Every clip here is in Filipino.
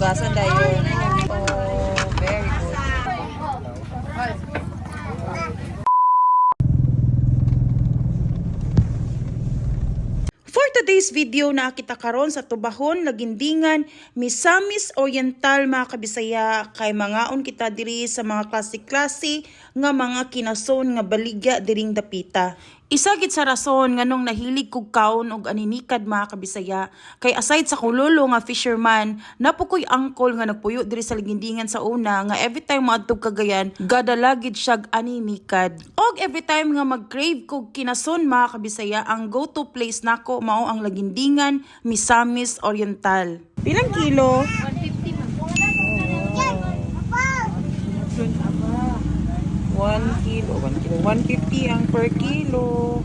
Hugasan dayon. Oh, very good. For today's video, nakita karon sa Tubahon, Lagindingan, Misamis Oriental mga kabisaya, kay mangaon kita diri sa mga klase-klase nga mga kinason nga baligya diring dapita. Isa gid sa rason nganong nahilig kog kaon og aninikad mga kabisaya, kay aside sa kulolo nga fisherman, napukoy angkol nga nagpuyo diri sa Lagindingan sa una nga every time maadtog Cagayan, gadala gid siyag aninikad. Og every time nga mag-crave kog kinason mga kabisaya, ang go-to place nako mao ang Lagindingan, Misamis Oriental. Pilang kilo? 150 man. 1 kilo. 150 ang per kilo.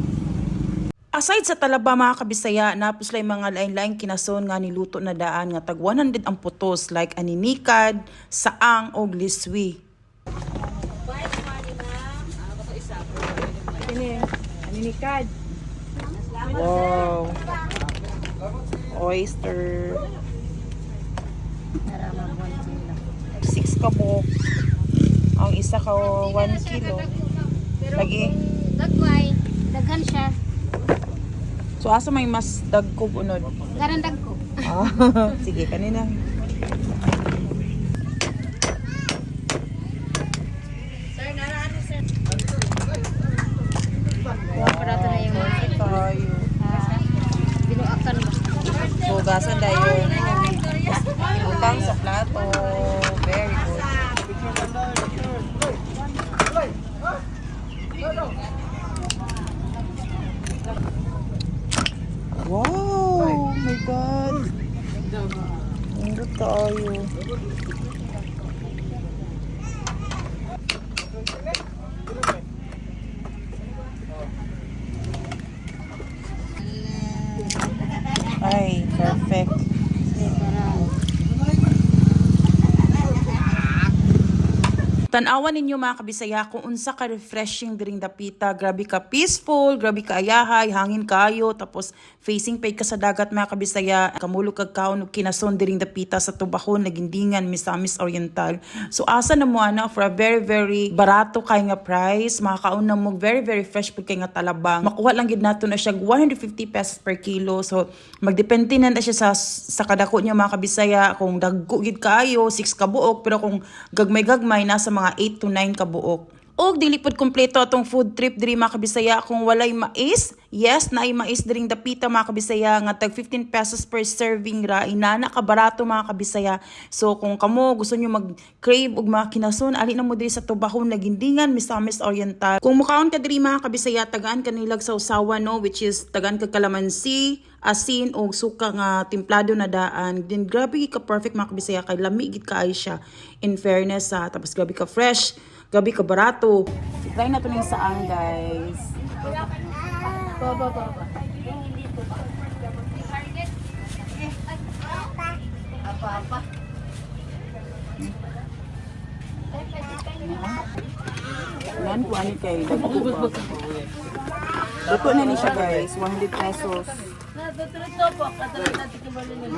Aside sa talaba mga kabisaya, napuslay mga lain-laing kinason nga niluto na daan nga tag 100 ang putos like aninikad, saang og liswi. Ini aninikad. Wow. Oyster. 6 kabok. Ang isa ka 1 kilo. Lagi. Dagway, daghan siya. So asa may mas dagkog unod? Garandag ko. Ah, sige kanina. Sir, naraano sir? Parato na yung Tayo. binuakan mo. Hugasan dayon. Utang sa plato. Very good. Wow! Oh my God! Nandun tayo. Ay, perfect. Tanawan ninyo mga kabisaya kung unsa ka refreshing diring dapita. Grabe ka peaceful, grabe ka ayahay, hangin kayo, tapos facing pay ka sa dagat mga kabisaya. Kamulog kag kaon og kinason diring dapita sa Tubahon, Lagindingan, Misamis Oriental. So asa na mo ana for a very very barato kay nga price, makakaon na mo very fresh pud kay nga talabang. Makuha lang gid nato na siya 150 pesos per kilo. So magdepende na siya sa kadako niyo mga kabisaya. Kung dagko gid kaayo 6 ka buok, pero kung gagmay nasa mga 8 to 9 kabuok. Og dili pud kompleto atong food trip diri mga kabisaya kung walay mais. Yes, naay mais diring dapita mga kabisaya nga tag 15 pesos per serving ra. Inana ka barato mga kabisaya. So kung kamo gusto niyo mag-crave og mga kinason, ali na mo diri sa Tubahon, Lagindingan, Misamis Oriental. Kung mukaon ka diri mga kabisaya, tagaan kanilag sa usawa no, which is tagaan ka kalamansi, asin o suka nga timplado na daan. Then grabe ka perfect mga kabisaya, kay lami gid kaayo siya. In fairness ha, tapos grabe ka fresh, grabe ka barato. Try na to ning saang guys. Baba. Apa. Yan po ani kay dagko. Dagko na ni siya guys, 100 pesos. Natututo po, katulad natin kibali nyo.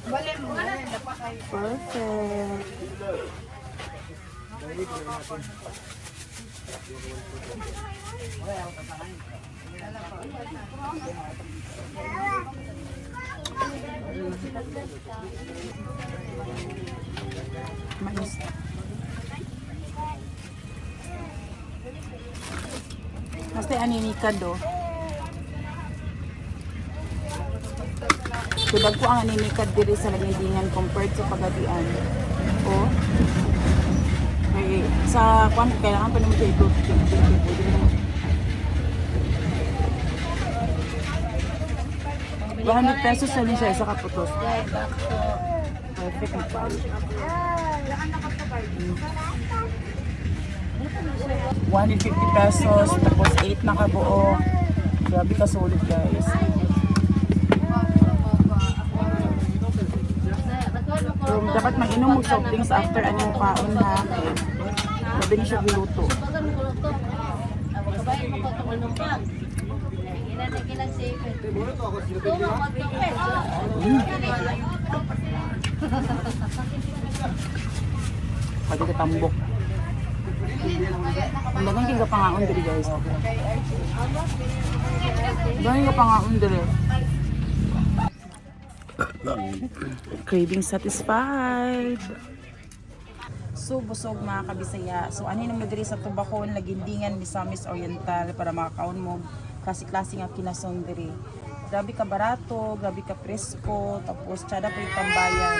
Balen mo, Perfect. Mais. Basta aninikad do. Sudag ko ang aninikad diri sa Lagindingan compared sa Pagadian. O. May sa kwan kailangan pa naman siya ito. 100 pesos sa rin siya isa kaputos. Perfect na pa. 150 pesos, tapos 8 na kabuo. Grabe ka solid guys. So, dapat mag-inom mo soft drinks after anyong paon na. Sabi niya siya giluto. Kilang 7. Pwede ka tambok. Ang dagang king kapangaon diri guys. Dagang kapangaon diri. Craving satisfied. So, busog mga kabisaya. So, ano yung diri sa Tubacon, Lagindingan, Misamis Oriental para makakaon mo klase-klase nga kinason diri. Grabe ka barato, grabe ka presko, tapos tsada pa yung tambayan.